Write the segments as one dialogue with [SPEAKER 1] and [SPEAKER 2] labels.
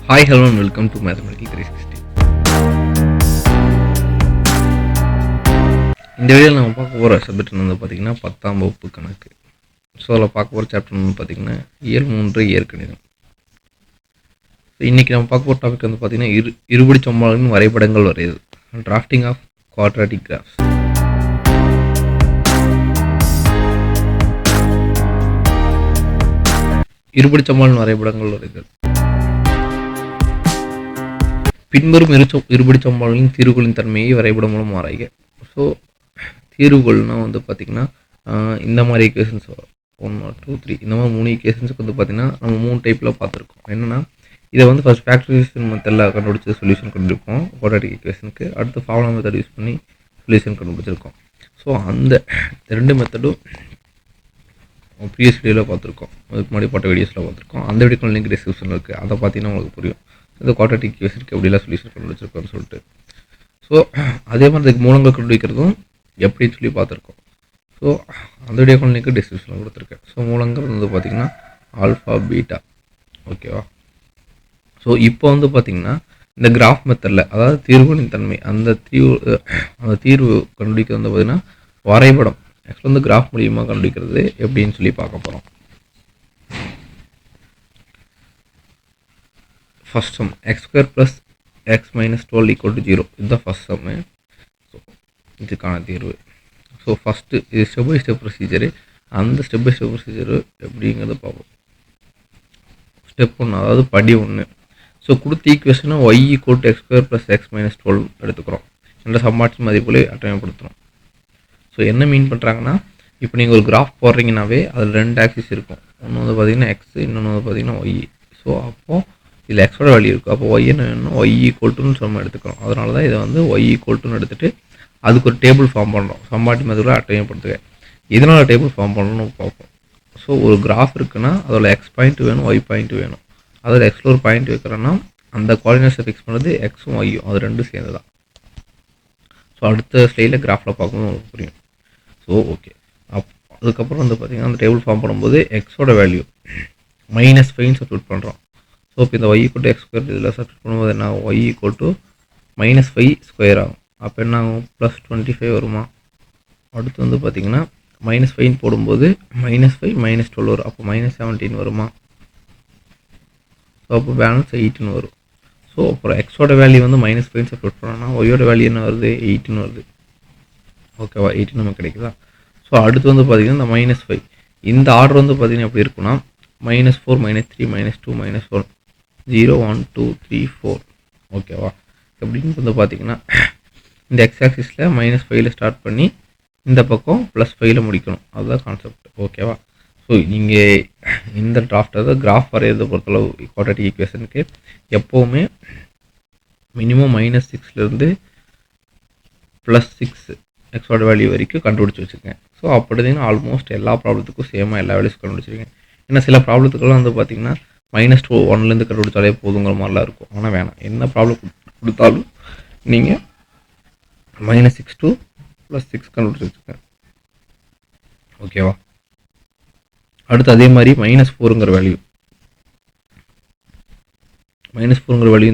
[SPEAKER 1] Hi hello and welcome to mathematical 360. இந்த வீடியோவில் நம்ம பார்க்க போகிற சப்ஜெக்ட் வந்து பார்த்திங்கன்னா 10ஆம் வகுப்பு கணக்கு. ஸோ அதில் பார்க்க போகிற சாப்டர் வந்து பார்த்திங்கன்னா இயல் 3 இயற்கணிதம். இன்றைக்கி நம்ம பார்க்க போகிற டாபிக் வந்து பார்த்திங்கன்னா இருபடி சமன்பாடுகளின் வரைபடங்கள் வரையுது, டிராஃப்டிங் ஆஃப் குவாட்ராட்டிக் கிராஃப்ஸ். இருபடி சமன்பாடுகளின் வரைபடங்கள் வரைதல். பின்வரும் இருபடி சமன்பாடுகளின் தீர்வுகளின் தன்மையை வரைபடம் மூலம் ஆராய்க. ஸோ தீர்வுகள்னால் வந்து பார்த்திங்கன்னா இந்த மாதிரி ஈக்குவேஷன்ஸ் 1 2 3 இந்த மாதிரி 3 ஈக்குவேஷன்ஸுக்கு வந்து பார்த்திங்கன்னா நம்ம 3 டைப்பில் பார்த்துருக்கோம். என்னென்னா இதை வந்து ஃபஸ்ட் ஃபேக்டரைசேஷன் மெத்தடில் கண்டுபிடிச்சி சொல்யூஷன் கண்டுபிடிப்போம் குவாட்ராட்டிக் ஈக்குவேஷனுக்கு. அடுத்து ஃபார்முலா மெத்தட் யூஸ் பண்ணி சொல்யூஷன் கண்டுபிடிச்சிருக்கோம். ஸோ அந்த 2 மெத்தடும் ப்ரீவியஸ் வீடியோவில் பார்த்துருக்கோம், அதுக்கு முன்னாடி போட்ட வீடியோஸில் பார்த்துருக்கோம். அந்த வீடியோ லிங்க் டிஸ்கிரிப்ஷனில் இருக்குது, அதை பார்த்தீங்கன்னா உங்களுக்கு புரியும் இந்த குவாட்ராட்டிக் ஈக்குவேஷனுக்கு எப்படிலாம் சொல்யூஷன் கண்டுபிடிச்சிருக்கோம்னு சொல்லிட்டு. ஸோ அதே மாதிரி இதுக்கு மூலங்கள் கண்டுபிடிக்கிறதும் எப்படின்னு சொல்லி பார்த்துருக்கோம். ஸோ அந்த வீடியோ லிங்க் டிஸ்கிரிப்ஷனில் கொடுத்துருக்கேன். ஸோ மூலங்கள் வந்து பார்த்திங்கன்னா ஆல்ஃபா பீட்டா, ஓகேவா. ஸோ இப்போ வந்து பார்த்திங்கன்னா இந்த கிராஃப் மெத்தடில், அதாவது தீர்வுகளின் தன்மை, அந்த தீர்வு கண்டுபிடிக்கிறது வந்து பார்த்திங்கன்னா வரைபடம் ஆக்சுவலாக வந்து கிராஃப் மூலியமாக கண்டுபிடிக்கிறது எப்படின்னு சொல்லி பார்க்க போகிறோம். First some x² + x - 12 = 0. இதுதான் ஃபஸ்ட் சம்மு. ஸோ இதுக்கான தீர்வு. ஸோ ஃபஸ்ட்டு இது ஸ்டெப் பை ஸ்டெப் ப்ரொசீஜரு. அந்த ஸ்டெப் பை ஸ்டெப் ப்ரொசீஜரு எப்படிங்கிறத பார்ப்போம். ஸ்டெப் 1, அதாவது படி 1. ஸோ கொடுத்த ஈக்குவேஷனை y = x² + x - 12 எடுத்துக்கிறோம். என்ற சமன்பாட்டின் மதிப்புகளை அட்டவணைப்படுத்துகிறோம். ஸோ என்ன மீன் பண்ணுறாங்கன்னா, இப்போ நீங்கள் ஒரு கிராஃப் போடுறீங்கன்னாவே அதில் 2 ஆக்சிஸ் இருக்கும். ஒன்று வந்து பார்த்திங்கன்னா எக்ஸ், இன்னொன்று வந்து பார்த்திங்கன்னா ஒய். ஸோ அப்போது இதில் எக்ஸோட வேல்யூ இருக்குது, அப்போ ஒய் என்ன வேணும், ஒய் ஈக்குவல்ட்டுன்னு நம்ம எடுத்துக்கிறோம். அதனால தான் இதை வந்து ஒய் ஈக்குவல்ட்டுன்னு எடுத்துகிட்டு அதுக்கு ஒரு டேபிள் ஃபார்ம் பண்ணுறோம், சம்பாட்டி மதிப்புகளை அட்டவணைப்படுத்துக. இதனால் டேபிள் ஃபார்ம் பண்ணணும்னு பார்ப்போம். ஸோ ஒரு கிராஃப் இருக்குன்னா அதில் எக்ஸ் பாயிண்ட் வேணும், ஒய் பாயிண்ட் வேணும். அதில் எக்ஸில் ஒரு பாயிண்ட் வைக்கிறோன்னா அந்த கோஆர்டினேட்ஸை ஃபிக்ஸ் பண்ணுறது எக்ஸும் ஒய்யும், அது ரெண்டும் சேர்ந்து தான். ஸோ அடுத்த ஸ்லைடில் கிராஃபில் பார்க்கும்போது உங்களுக்கு புரியும். ஸோ ஓகே, அதுக்கப்புறம் வந்து பார்த்திங்கன்னா அந்த டேபிள் ஃபார்ம் பண்ணும்போது எக்ஸோட வேல்யூ -5 சப்ஸ்டிட்யூட் பண்ணுறோம். ஸோ இப்போ இந்த y = x² இதில் சப்ஸ்டிட்யூட் பண்ணும்போது என்ன ஆகும், y = -5² ஆகும். அப்போ என்ன ஆகும், +25 வருமா. அடுத்து வந்து பார்த்திங்கன்னா -5 போடும்போது -5 -12 வரும், அப்போ -17 வருமா. ஸோ அப்போ பேலன்ஸ் 8ன்னு வரும். ஸோ அப்புறம் எக்ஸோட வேல்யூ வந்து -5 சப்ஸ்டிட்யூட் பண்ணோன்னா ஒய்யோட வேல்யூ என்ன வருது, 8ன்னு வருது. ஓகேவா, 8 நமக்கு கிடைக்குதா. ஸோ அடுத்து வந்து பார்த்திங்கன்னா இந்த -5 இந்த ஆர்டர் வந்து பார்த்திங்கன்னா எப்படி இருக்குன்னா -4 -3 -2 -1 0 1 2 3 4, ஓகேவா. எப்படின்னு வந்து பார்த்திங்கன்னா இந்த எக்ஸ் ஆக்சிஸில் -5ல் ஸ்டார்ட் பண்ணி இந்த பக்கம் +5ல் முடிக்கணும், அதுதான் கான்செப்ட், ஓகேவா. ஸோ நீங்கள் இந்த டிராஃப்ட், அதாவது கிராஃப் வரைகிறத பொறுத்தளவு குவாட்ராட்டிக் ஈக்குவேஷனுக்கு எப்போவுமே மினிமம் -6லேருந்து +6 எக்ஸோட வேல்யூ வரைக்கும் கண்டுபிடிச்சி வச்சுருக்கேன். ஸோ அப்படிதான் ஆல்மோஸ்ட் எல்லா ப்ராப்ளத்துக்கும் சேமாக எல்லா வேல்யூஸும் கண்டுபிடிச்சிருக்கேன். ஏன்னா சில ப்ராப்ளத்துக்கெல்லாம் வந்து பார்த்திங்கன்னா -1லேருந்து கண்டுபிடிச்சாலே போதுங்கிற மாதிரிலாம் இருக்கும். ஆனால் வேணாம், என்ன ப்ராப்ளம் கொடுத்தாலும் நீங்கள் -6 to +6 கண்டுபிடிச்சி வச்சுருக்கேன், ஓகேவா. அடுத்து அதே மாதிரி -4ங்கிற வேல்யூ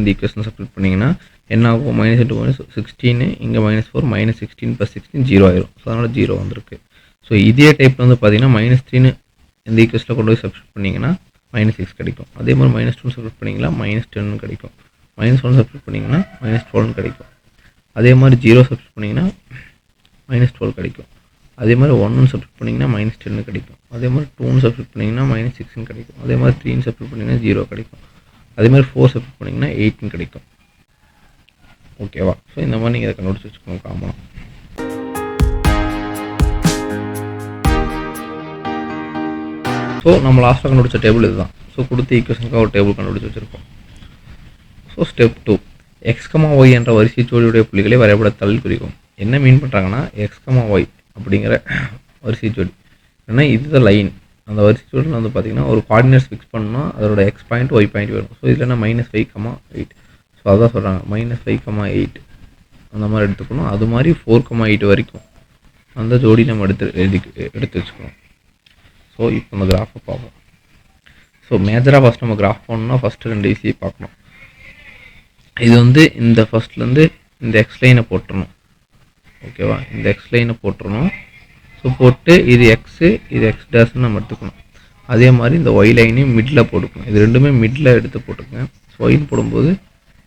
[SPEAKER 1] இந்த ஈக்குவேஷன் சப்ஸ்டிட்யூட் பண்ணிங்கன்னா என்ன ஆகும், -16, இங்கே -4 -16 + 16 0 ஆயிரும். ஸோ அதனால் 0 வந்திருக்கு. ஸோ இதே டைப்பில் வந்து பார்த்திங்கன்னா -3ன்னு இந்த ஈக்குவேஷனில் கொண்டு போய் சப்ஸ்டிட்யூட் பண்ணிங்கன்னா -6 கிடைக்கும். அதே மாதிரி -2 சப்ஸ்டிட்யூட் பண்ணிங்கன்னா -10 கிடைக்கும். -1 சப்ஸ்டிட்யூட் பண்ணிங்கன்னா -12 கிடைக்கும். அதே மாதிரி 0 சப்ஸ்டிட்யூட் பண்ணிங்கன்னா -12 கிடைக்கும். அதே மாதிரி 1 சப்ஸ்டிட்யூட் பண்ணிங்கன்னா -10 கிடைக்கும். அதே மாதிரி 2 சப்ஸ்டிட்யூட் பண்ணிங்கன்னா -6 கிடைக்கும். அதே மாதிரி 3 சப்ஸ்டிட்யூட் பண்ணிங்கன்னா 0 கிடைக்கும். அதே மாதிரி 4 சப்ஸ்டிட்யூட் பண்ணிங்கன்னா 8 கிடைக்கும், ஓகேவா. ஸோ இந்த மாதிரி நீங்கள் இதை கண்டுபிடிச்சி வச்சுக்கோங்க காமனாக. ஸோ நம்ம லாஸ்ட்டாக கண்டுபிடிச்ச டேபிள் இதுதான். ஸோ கொடுத்த ஈக்குவேஷனுக்காக ஒரு டேபிள் கண்டுபிடிச்சி வச்சுருக்கோம். ஸோ ஸ்டெப் 2, x, y என்ற வரிசை ஜோடியுடைய புள்ளிகளை வரைபடத்தாளில் குறிக்கும். என்ன மீன் பண்ணுறாங்கன்னா x, y அப்படிங்கிற வரிசை ஜோடி, ஏன்னா இதுதான் லைன். அந்த வரிசை ஜோடியில் வந்து பார்த்திங்கன்னா ஒரு கோஆர்டினேட்ஸ் ஃபிக்ஸ் பண்ணால் அதோட x பாயிண்ட் y பாயிண்ட் வேணும். ஸோ இதில் என்ன -5, 8. ஸோ அதான் சொல்கிறாங்க -5, 8 அந்த மாதிரி எடுத்துக்கணும். அது மாதிரி 4, 8 வரைக்கும் அந்த ஜோடி நம்ம எடுத்து வச்சுக்கணும். ஸோ இப்போ அந்த கிராஃபை பார்ப்போம். ஸோ மேஜராக ஃபஸ்ட் நம்ம கிராஃப் பண்ணணும்னா ஃபஸ்ட்டு 2 ஈஸியை பார்க்கணும். இது வந்து இந்த ஃபஸ்ட்லேருந்து இந்த எக்ஸ் லைனை போட்டுறணும். ஓகேவா, இந்த எக்ஸ் லைனை போட்டுறணும். ஸோ போட்டு இது எக்ஸு இது எக்ஸ் டேஷ்னு நம்ம எடுத்துக்கணும். அதே மாதிரி இந்த ஒய் லைனையும் மிடில் போட்டுக்கணும். இது ரெண்டுமே மிடில் எடுத்து போட்டுக்கங்க. ஸோ ஒயின் போடும்போது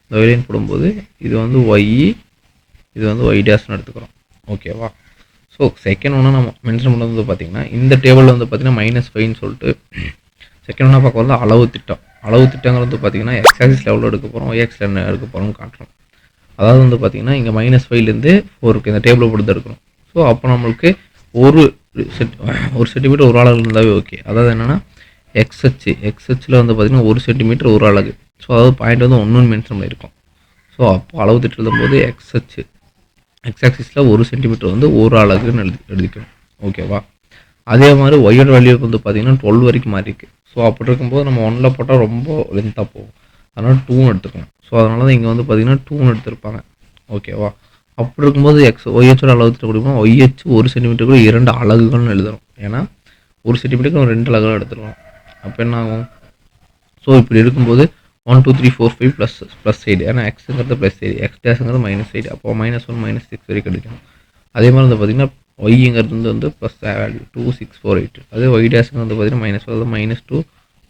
[SPEAKER 1] இந்த ஒய் லைன் போடும்போது இது வந்து ஒய், இது வந்து ஒய் டேஷ்னு எடுத்துக்கிறோம். ஓகேவா. ஸோ செகண்ட் ஒன்று நம்ம மென்ஷன் பண்ணது வந்து பார்த்திங்கன்னா இந்த டேபிளில் வந்து பார்த்திங்கன்னா -5ன்னு சொல்லிட்டு செகண்ட் ஒன்றா பார்க்க வந்து அளவு திட்டம். அளவு திட்டங்கிறது வந்து பார்த்திங்கன்னா எக்ஸ் ஆக்சிஸ் லெவலில் எடுக்க போகிறோம், ஒய் ஆக்சிஸ் என்ன எடுக்க போகிறோம்னு காட்டுறோம். அதாவது வந்து பார்த்திங்கன்னா இங்கே -5லேருந்து 4 இந்த டேபிளை பொறுத்து எடுக்கணும். ஸோ அப்போ நம்மளுக்கு ஒரு சென்டிமீட்டர் ஒரு அலகு இருந்தாவே ஓகே. அதாவது என்னென்னா எக்ஸ்ஹெச்சில் வந்து பார்த்திங்கன்னா 1 சென்டிமீட்டர் ஒரு அலகு. ஸோ அதாவது பாயிண்ட் வந்து 1 மென்ஷன் பண்ணியிருக்கோம். ஸோ அப்போ அளவு திட்டம் எழுதும்போது எக்ஸ் ஆக்சிஸில் 1 சென்டிமீட்டர் வந்து ஒரு அலகுன்னு எழுதிக்கணும். ஓகேவா. அதே மாதிரி ஒய்யோட வேல்யூ வந்து பார்த்திங்கன்னா 12 வரைக்கும் மாறி இருக்குது. ஸோ அப்படி இருக்கும்போது நம்ம 1ல் போட்டால் ரொம்ப லென்த்தாக போகும். அதனால் 2ன்னு எடுத்துக்கணும். ஸோ அதனால தான் இங்கே வந்து பார்த்திங்கன்னா 2ன்னு எடுத்துருப்பாங்க. ஓகேவா. அப்படி இருக்கும்போது ஒய்ஹெச்சோட அளவு திட்டம் கொடுக்கணும். ஒய்ஹெச் 1 சென்டிமீட்டருக்கு 2 அலகுகள்னு எழுதணும். ஏன்னா 1 சென்டிமீட்டருக்கு நம்ம 2 அலகுகள் எடுத்துருவோம். அப்போ என்ன ஆகும். ஸோ இப்படி இருக்கும்போது 1 2 3 4 5 ப்ளஸ் சைடு, ஏன்னா எக்ஸுங்கிறது ப்ளஸ் சைடு, எக்ஸ் டேஷுங்கிறது மைனஸ் சைடு. அப்போ -1 -6 வரைக்கும் கிடைக்கணும். அதே மாதிரி வந்து பார்த்திங்கன்னா ஒய்ங்கிறது வந்து ப்ளஸ் வேல்யூ 2 6 4 8. அதே ஒய் டேஷுங்கிறது வந்து பார்த்திங்கன்னா -2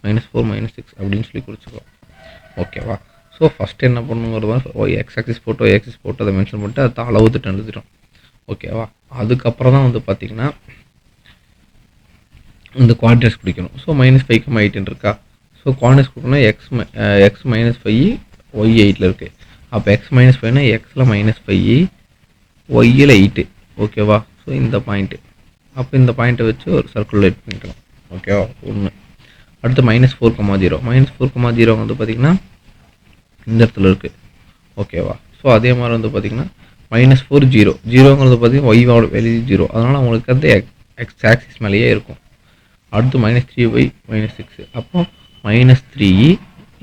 [SPEAKER 1] -4 -6 அப்படின்னு சொல்லி குறிச்சிக்கலாம். ஓகேவா. ஸோ ஃபஸ்ட்டு என்ன பண்ணுங்கிறது ஒய் எக்ஸ் ஆக்சிஸ் போட்டு அதை மென்ஷன் பண்ணிட்டு அதை அளவு திட்டம் எழுதிட்டோம். ஓகேவா. அதுக்கப்புறம் தான் வந்து பார்த்திங்கன்னா இந்த குவாட்ரேட்ஸ் பிடிக்கணும். ஸோ -5 8 இருக்கா. ஸோ குவாட்ரேட்ஸ் கொடுக்கணும். எக்ஸ் -5 ஒய் 8ல் இருக்குது. அப்போ எக்ஸ் -5னா எக்ஸில் -5 ஒய்யில் 8. ஓகேவா. ஸோ இந்த பாயிண்ட்டு, அப்போ இந்த பாயிண்ட்டை வச்சு ஒரு சர்க்குலேட் பண்ணிக்கலாம். ஓகேவா. 1. அடுத்து -4,0 -4,0 வந்து பார்த்திங்கன்னா இந்த இடத்துல இருக்குது. ஓகேவா. ஸோ அதே மாதிரி வந்து பார்த்திங்கன்னா -4 0ங்கிறது பார்த்திங்கன்னா ஒய்வோட வேல்யூ 0. அதனால் அவங்களுக்கு வந்து எக்ஸ் ஆக்சிஸ் மேலேயே இருக்கும். அடுத்து -3y -6. அப்போ -3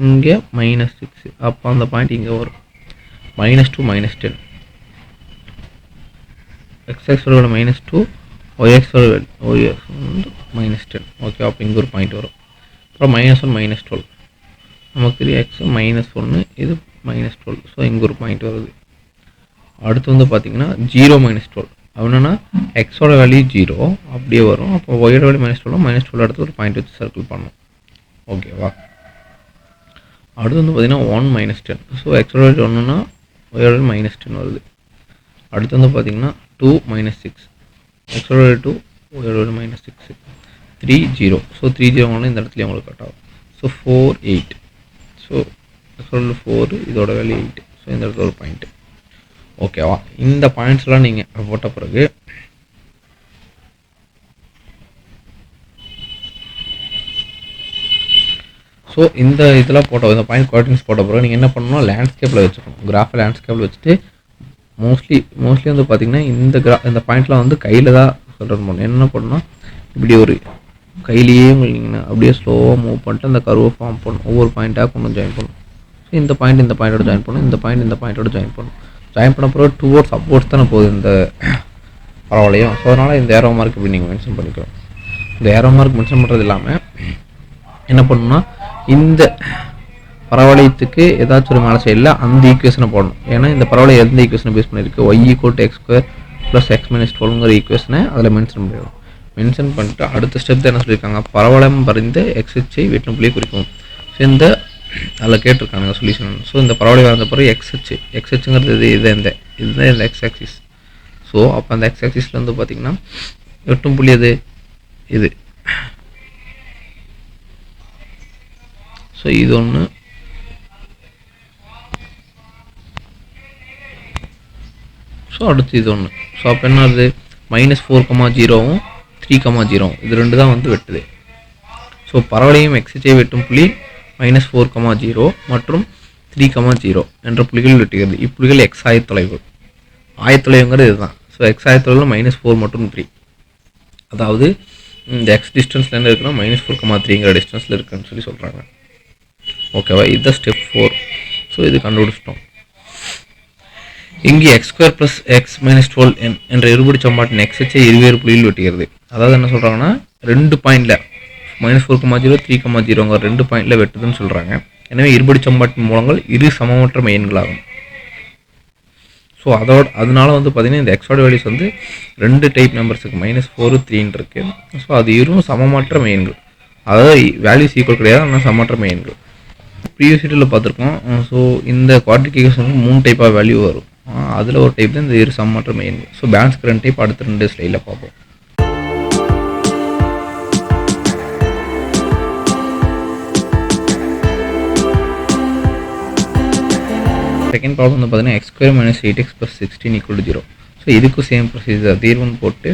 [SPEAKER 1] இங்கே -6. அப்போ அந்த பாயிண்ட் இங்கே வரும். -2 -10. எக்ஸ்எக்ஸோட -2 ஒய்எக்ஸோட வந்து -10. ஓகே. அப்போ இங்கே ஒரு பாயிண்ட் வரும். அப்புறம் -1 -12 நமக்கு தெரியும். எக்ஸ் -1 இது -12. ஸோ இங்கே ஒரு பாயிண்ட் வருது. அடுத்து வந்து பார்த்திங்கன்னா 0 -12 அப்படின்னா எக்ஸோட வேல்யூ 0 அப்படியே வரும். அப்போ ஒய்யோட வேல்யூ -12 அடுத்து ஒரு பாயிண்ட் வச்சு சர்க்கிள் பண்ணணும். ஓகேவா. அடுத்து வந்து பார்த்திங்கன்னா 1 -10. ஸோ எக்ஸோட வேல்யூ 1னா ஒய்யோட வேல்யூ -10 வருது. அடுத்து வந்து பார்த்திங்கன்னா 2 -6. எக்ஸோட வேல்யூ 2 ஒய்யோட வேல்யூ -6. 3 0. ஸோ 3 0 இந்த இடத்துல உங்களுக்கு கட் ஆகும். ஸோ 4 8. ஸோ எக்ஸோட வேல்யூ 4 இதோட வேல்யூ 8. ஸோ இந்த இடத்துல ஒரு பாயிண்ட்டு. ஓகேவா. இந்த பாயிண்ட்ஸ்லாம் நீங்கள் போட்ட பிறகு ஸோ இந்த இதெல்லாம் இந்த பாயிண்ட் கோஆர்டினேட்ஸ் போட்ட பிறகு நீங்கள் என்ன பண்ணணும், லேண்ட்ஸ்கேப்பில் வச்சுக்கணும். கிராஃபை லேண்ட்ஸ்கேப்பில் வச்சுட்டு மோஸ்ட்லி வந்து பார்த்திங்கன்னா இந்த பாயிண்ட்லாம் வந்து கையில் தான் சொல்கிறது பண்ணணும். என்ன பண்ணணும், இப்படி ஒரு கையிலேயே உங்களுக்கு அப்படியே ஸ்லோவாக மூவ் பண்ணிட்டு அந்த கர்வை ஃபார்ம் பண்ணணும். ஒவ்வொரு பாயிண்ட்டாக கொண்டு ஜாயின் பண்ணணும். ஸோ இந்த பாயிண்டோட ஜாயின் பண்ணணும். இந்த பாயிண்ட்டோட ஜாயின் பண்ணணும். ஜாயின் பண்ண பிறகு டுவோர்ட்ஸ் அப்வோர்ட்ஸ் தானே போகுது இந்த பரவாயில்லையும். ஸோ அதனால் இந்த ஏரோ மார்க் இப்படி நீங்கள் மென்ஷன் பண்ணிக்கலாம். இந்த ஏரோ மார்க் மென்ஷன் பண்ணுறது இல்லாமல் என்ன பண்ணணும்னா இந்த பரவளையத்துக்கு ஏதாச்சும் ஒரு மேலே சைடில் அந்த ஈக்குவேஷனை போடணும். ஏன்னா இந்த பரவளையம் எந்த ஈக்குவேஷனை பேஸ் பண்ணியிருக்கு, y = x² + x - 12ங்கிற ஈக்குவேஷனை அதில் மென்ஷன் பண்ணிடும். மென்ஷன் பண்ணிட்டு அடுத்த ஸ்டெப் என்ன சொல்லியிருக்காங்க, பரவளையம் வரைந்து x அச்சை வெட்டும் புள்ளியை குறிக்கும். ஸோ இந்த அதில் கேட்டிருக்காங்க சொல்யூஷன். ஸோ இந்த பரவளையம் வந்த பிறகு x அச்சுங்கிறது இதுதான் இந்த x ஆக்சிஸ். ஸோ அப்போ அந்த x ஆக்சிஸில் வந்து பார்த்திங்கன்னா வெட்டும் புள்ளி இது. ஸோ இது ஒன்று. ஸோ அடுத்து இது ஒன்று. ஸோ அப்போ என்ன வருது, -4,0 3,0 இது ரெண்டு தான் வந்து வெட்டுது. ஸோ பரவளையம் எக்ஸை வெட்டும் புள்ளி -4,0 மற்றும் 3,0 என்ற புள்ளிகள் வெட்டுகிறது. இப்புள்ளிகள் எக்ஸ் ஆயத்தொலைவுங்கிறது இதுதான். ஸோ எக்ஸ் ஆயத்தொலைவில் -4 மற்றும் 3, அதாவது இந்த எக்ஸ் டிஸ்டன்ஸில் என்ன இருக்குன்னா -4,3ங்கிற டிஸ்டன்ஸில் இருக்குன்னு சொல்லி சொல்கிறாங்க. ஓகேவா. இதுதான் ஸ்டெப் 4. ஸோ இது கண்டுபிடிச்சிட்டோம். இங்கே x² + x - 12 என்ற இருபடி சமன்பாட்டின் x அச்சை இருவேறு புள்ளியில் வெட்டுகிறது. அதாவது என்ன சொல்கிறாங்கன்னா 2 பாயிண்டில் -4,0 3,0ங்கிற 2 பாயிண்டில் வெட்டுதுன்னு சொல்கிறாங்க. எனவே இருபடி சமன்பாட்டின் மூலங்கள் இரு சமமற்ற மெயின்களாகும். ஸோ அதனால வந்து பார்த்தீங்கன்னா இந்த எக்ஸோட வேல்யூஸ் வந்து 2 டைப் நம்பர்ஸுக்கு -4 3 இருக்கு. ஸோ அது இரும் சமமற்ற மெயின்கள், அதாவது வேல்யூஸ் ஈக்குவல் கிடையாது, ஆனால் சமமற்ற மெயின்கள். ப்ரீவியஸ் வீடியோவில் பார்த்துருக்கோம். ஸோ இந்த குவாட்ரிக் ஈக்குவேஷனுக்கு 3 டைப்பாக வேல்யூ வரும். அதில் ஒரு டைப் தான் இந்த இரு சமமற்ற மெயின்கள். ஸோ பேலன்ஸ் 2 டைப் அடுத்த 2 ஸ்லைடில் பார்ப்போம். செகண்ட் ப்ராப்ளம் வந்து பார்த்தீங்கன்னா x² - 8x + 16 = 0. ஸோ இதுக்கும் சேம் ப்ரொசீஜர் தீர்வுன்னு போட்டு,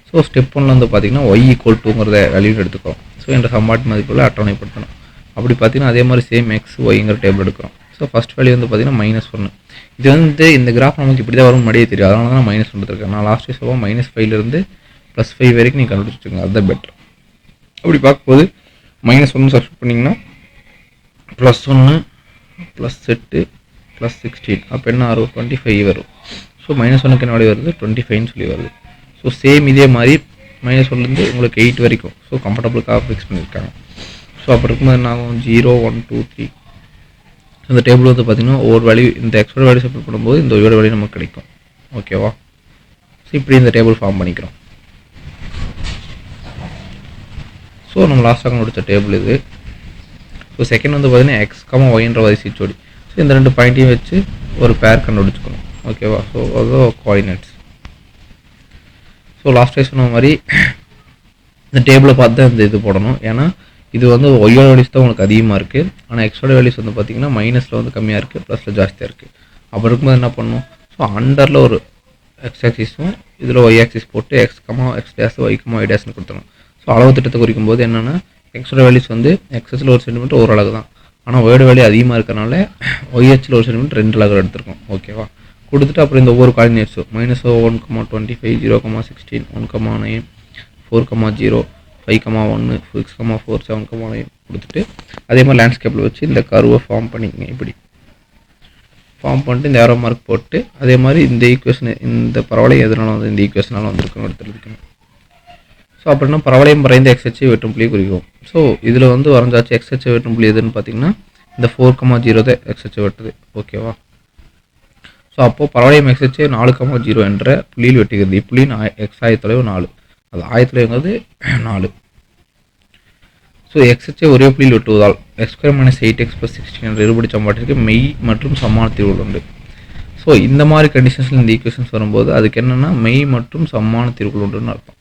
[SPEAKER 1] ஸோ ஸ்டெப் 1 வந்து பார்த்தீங்கன்னா y = 2ங்கிறத வேல்யூ எடுத்துக்கிறோம். ஸோ என்ற சமன்பாட்டு மதிப்புகளை அட்டவணைப்படுத்தணும். அப்படி பார்த்தீங்கன்னா அதே மாதிரி சேம் x yங்கிற டேபிள் எடுக்கிறோம். ஸோ ஃபஸ்ட் வேல்யூ வந்து பார்த்தீங்கன்னா -1. இது வந்து இந்த கிராஃப் நமக்கு இப்படி தான் வரும் முன்னாடியே தெரியும், அதனால தான் நான் -1 எடுத்துருக்கேன். நான் லாஸ்ட் வீக் சொல்லுவோம் -5லேருந்து +5 வரைக்கும் நீங்கள் கண்டுபிடிச்சிருங்க, அதுதான் பெட்டர். அப்படி பார்க்கும்போது -1 சப்ஸ்டிட் பண்ணிங்கன்னா +1 +8 +16 அப்போ என்ன வரும் 25 வரும். ஸோ -1க்கு என்ன வேல்யூ வருது 25ன்னு சொல்லி வருது. ஸோ சேம் இதே மாதிரி -1லேருந்து உங்களுக்கு 8 வரைக்கும் ஸோ கம்ஃபர்டபுளுக்காக ஃபிக்ஸ் பண்ணியிருக்காங்க. ஸோ அப்போ இருக்கும்போது என்ன ஆகும் 0 1 2 3 இந்த டேபிள் வந்து பார்த்தீங்கன்னா ஒவ்வொரு வேல்யூ இந்த எக்ஸோட வேல்யூ சப்ஸ்டிட் பண்ணும்போது இந்த ஒவ்வொரு வேல்யூ நமக்கு கிடைக்கும். ஓகேவா? ஸோ இப்படி இந்த டேபிள் ஃபார்ம் பண்ணிக்கிறோம். ஸோ நம்ம லாஸ்ட்டாக கண்டுபிடிச்ச டேபிள் இது. ஸோ செகண்ட் வந்து பார்த்தீங்கன்னா x, yன்ற வரிசை ஜோடி. ஸோ இந்த 2 பாயிண்ட்டையும் வச்சு ஒரு பேர் கண்டுபிடிச்சிக்கணும். ஓகேவா? ஸோ அதுதான் கோஆர்டினேட்ஸ். ஸோ லாஸ்ட் டைம் சொன்ன மாதிரி இந்த டேபிளை பார்த்து தான் இந்த இது போடணும். ஏன்னா இது வந்து ஒய்யோட வேல்யூஸ் தான் உங்களுக்கு அதிகமாக இருக்குது, ஆனால் எக்ஸோட வேல்யூஸ் வந்து பார்த்தீங்கன்னா மைனஸில் வந்து கம்மியாக இருக்குது, ப்ளஸில் ஜாஸ்தியாக இருக்குது. அப்போ இருக்கும்போது என்ன பண்ணணும், ஸோ அண்டரில் ஒரு எக்ஸ் ஆக்சிஸும் இதில் ஒய் ஆக்சிஸ் போட்டு x, x days y, y டேஸ்னு கொடுத்துடணும். ஸோ அளவு திட்டத்தை குறிக்கும் போது என்னென்னா எக்ஸோட வேல்யூஸ் வந்து எக்ஸஸில் 1 சென்டிமீட்டர் ஒரு அழகு தான், ஆனால் ஒயோட வேல்யூ அதிகமாக இருக்கனால ஒய்ஹெச்சில் 1 சென்டிமீட்டர் 2 அழகு எடுத்துருக்கோம். ஓகேவா? கொடுத்துட்டு அப்புறம் இந்த ஒவ்வொரு கோஆர்டினேட்ஸும் -1,25 0,16 1,9 4,0 5,1 6,4 7,9 கொடுத்துட்டு அதே மாதிரி லேண்ட்ஸ்கேப்பில் வச்சு இந்த கர்வை ஃபார்ம் பண்ணிக்கங்க. இப்படி ஃபார்ம் பண்ணிட்டு இந்த ஏரோ மார்க் போட்டு அதே மாதிரி இந்த ஈக்குவேஷன் இந்த பரவலை எதனால வந்து இந்த ஈக்குவேஷனால் வந்திருக்குன்னு எடுத்துருக்கணும். ஸோ அப்படின்னா பரவலையும் மறைந்த எக்ஸ்ஹெச்சை வெட்டும் புள்ளி குறிக்கும். ஸோ இதில் வந்து வரைஞ்சாச்சு எக்ஸ்ஹெச்சை வெட்டும் புள்ளி எதுன்னு பார்த்தீங்கன்னா இந்த 4,0 தான் எக்ஸ்ஹெச்சை வெட்டுது. ஓகேவா? ஸோ அப்போது பரவலையும் எக்ஸ்ஹெச்சை 4,0 என்ற புள்ளியில் வெட்டுகிறது. இப்புள்ளியின் எக்ஸ் ஆயத்தொலைவு 4, அது ஆயத்தொலைவுங்கிறது 4. ஸோ எக்ஸ்ஹெச்சை ஒரே புள்ளியில் வெட்டுவதால் x² - 8x + 16 என்ற இருபடி சமன்பாட்டிற்கு மெய் மற்றும் சமமான தீர்வுகள் உண்டு. ஸோ இந்த மாதிரி கண்டிஷன்ஸில் இந்த ஈக்குவேஷன்ஸ் வரும்போது அதுக்கு என்னென்னா மெய் மற்றும் சமமான தீர்வுகள் உண்டுன்னு அர்த்தம்.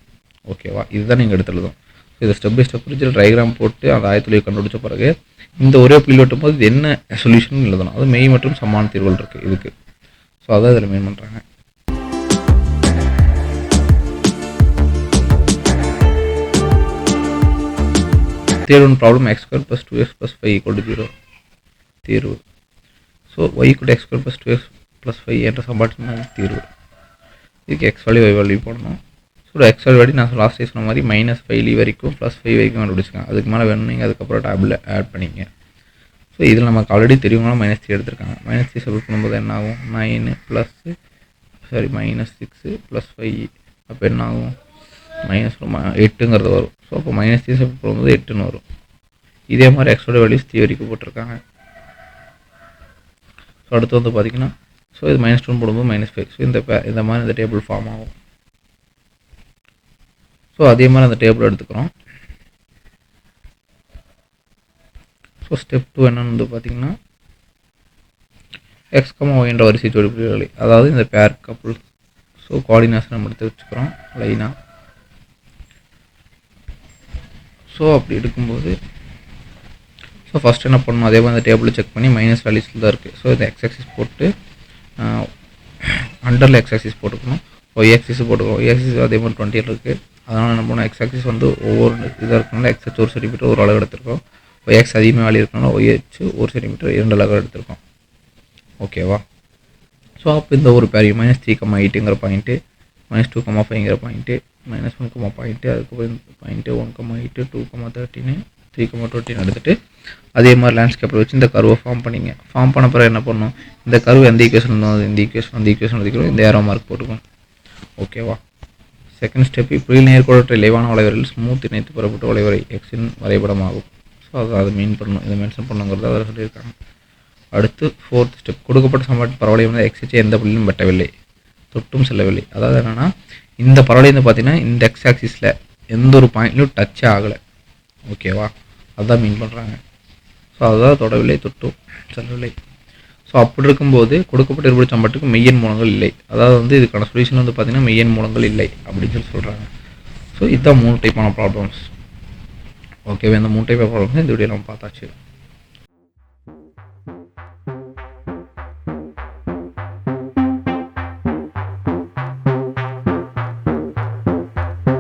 [SPEAKER 1] ஓகேவா? இதுதான் நீங்கள் எடுத்துள்ளதும். ஸோ இதை ஸ்டெப் பை ஸ்டெப் பிரிச்சு டயக்ராம் போட்டு அந்த ஆயத்தொலைவை கண்டுபிடிச்ச பிறகு இந்த ஒரே புள்ளியில் வெட்டும் போது இது என்ன சொல்யூஷன் எழுதணும், அது மெய் மற்றும் சமமான தீர்வுகள் இருக்குது இதுக்கு. ஸோ அதான் இதில் மெயின் பண்ணுறாங்க. தேர்வு ப்ராப்ளம் x² + 2x + 5 = 0 தீர்வு. ஸோ y = x² + 2x + 5 என்ற சமன்பாட்டின் தீர்வு. இதுக்கு x வேல்யூ y வேல்யூ போடணும். ஸோ x வேல்யூ நான் லாஸ்ட் டைம் சொன்ன மாதிரி -5 வரைக்கும் +5 வரைக்கும் கண்டுபிடிச்சிருக்கேன். அதுக்கு மேலே வேணும் நீங்கள் அதுக்கப்புறம் டேபிளில் ஆட் பண்ணிங்க. ஸோ இதில் நமக்கு ஆல்ரெடி தெரியுங்களா -3 எடுத்திருக்காங்க. -3 சப்ஸ்டிட் பண்ணும்போது என்ன ஆகும் 9 +6 + 5 அப்போ என்ன ஆகும் -8ங்கிறது வரும். ஸோ அப்போ -3 சப்ஸ்டிட் பண்ணும்போது 8ன்னு வரும். இதே மாதிரி எக்ஸோட வேல்யூஸ் தியரிக்கு போட்டிருக்காங்க. ஸோ அடுத்து வந்து பார்த்தீங்கன்னா ஸோ இது -2 போடும்போது -5. ஸோ இந்த மாதிரி இந்த டேபிள் ஃபார்ம் ஆகும். ஸோ அதே மாதிரி அந்த டேபிள் எடுத்துக்கிறோம். ஸோ ஸ்டெப் 2 என்னன்னு வந்து பார்த்தீங்கன்னா x, y என்ற வரிசை ஜோடி புள்ளிகளை, அதாவது இந்த பேர் கப்புள். ஸோ கோஆர்டினேட்ஸ் நம்ம எடுத்து வச்சுக்கிறோம் லைனாக. ஸோ அப்படி எடுக்கும்போது ஸோ ஃபஸ்ட் என்ன பண்ணணும், அதே மாதிரி அந்த டேபிளில் செக் பண்ணி மைனஸ் வேல்யூஸில் தான் இருக்குது. ஸோ இந்த எக்ஸ் ஆக்சிஸ் போட்டு அண்டரில் எக்ஸ் ஆக்சிஸ் போட்டுக்கணும், ஒய் ஆக்சிஸ் போட்டுக்கணும். ஒய் ஆக்சிஸ் அதே மாதிரி 20 இருக்குது. அதனால் என்ன பண்ணணும், எக்ஸ் ஆக்சிஸ் வந்து ஒவ்வொரு இதாக இருக்கனால எக்ஸ்ஹெச் 1 சென்டிமீட்டர் ஒரு அளவு எடுத்திருக்கோம். ஒய் எக்ஸ் அதிகமாக வேல்யூ இருக்கனால ஒய்ஹெச் 1 சென்டிமீட்டர் 2 அளவு எடுத்திருக்கோம். ஓகேவா? ஸோ அப்போ இந்த ஒரு பேரையும் -3,8ங்கிற பாயிண்ட்டு, -2,5ங்கிற பாயிண்ட்டு, -1, பாயிண்ட்டு, அதுக்கப்புறம் பாயிண்ட்டு 1,8 2,13 3,20 எடுத்துகிட்டு அதே மாதிரி லேண்ட்ஸ்கேப்பில் வச்சு இந்த கர்வை ஃபார்ம் பண்ணிங்க. ஃபார்ம் பண்ண பிறகு என்ன பண்ணணும், இந்த கர்வு எந்த ஈக்குவேஷன் இருந்தாலும் இந்த ஈக்குவேஷன் எடுத்துக்கிறோம், இந்த ஏரோ மார்க் போட்டுக்கணும். ஓகேவா? செகண்ட் ஸ்டெப், இப்படி நேர்கோளற்ற இலைவான வளைவரையில் ஸ்மூத் இணைத்து பெறப்பட்ட வளைவரை எக்ஸின் வரைபடம் ஆகும். ஸோ அதை மீன் பண்ணணும், இதை மென்ஷன் பண்ணுங்கிறத அதில் சொல்லியிருக்காங்க. அடுத்து 4th ஸ்டெப், கொடுக்கப்பட்ட சமன்பாட்டு பரவலை வந்து எக்ஸை எந்த புள்ளியும் வெட்டவில்லை, தொட்டும் செல்லவில்லை. அதாவது என்னென்னா இந்த பரவலை வந்து பார்த்தீங்கன்னா இந்த எக்ஸ் ஆக்சிஸில் எந்த ஒரு பாயிண்ட்லையும் டச் ஆகலை. ஓகேவா, அதுதான் மீன் பண்ணுறாங்க. ஸோ அதுதான் தொடவில்லை, தொட்டும் செல்லவில்லை. ஸோ அப்படி இருக்கும்போது கொடுக்கப்பட்ட இருபடி சமன்பாட்டுக்கு மெய்யெண் மூலங்கள் இல்லை. அதாவது வந்து இதுக்கான சொல்யூஷன் வந்து பார்த்தீங்கன்னா மெய்யெண் மூலங்கள் இல்லை அப்படின்னு சொல்லி சொல்கிறாங்க. ஸோ இதுதான் 3 டைப்பான ப்ராப்ளம்ஸ். ஓகேவா, இந்த 3 டைப் ஆஃப் ப்ராப்ளம்ஸ் இந்த வீடியோ நம்ம பார்த்தாச்சு.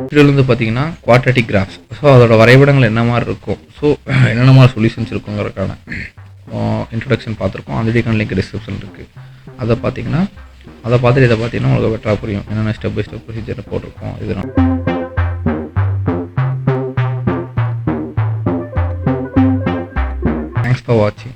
[SPEAKER 1] இதில் வந்து பார்த்தீங்கன்னா குவாட்ராட்டிக் கிராஃப்ஸ். ஸோ அதோட வரைபடங்கள் என்ன மாதிரி இருக்கும், ஸோ என்னென்ன மாதிரி சொல்யூஷன்ஸ் இருக்குங்கிறதுக்கான இன்ட்ரொடக்ஷன் பார்த்துருக்கோம். அந்த வீடியோக்கான லிங்க் டிஸ்கிரிப்ஷன் இருக்குது. அதை பார்த்துட்டு இதை பார்த்தீங்கன்னா உங்களுக்கு பெட்டராக புரியும், என்னென்ன ஸ்டெப் பை ஸ்டெப் ப்ரொசீஜர் போட்டிருக்கோம். இதெல்லாம் தேங்க்ஸ் ஃபார் வாட்சிங்.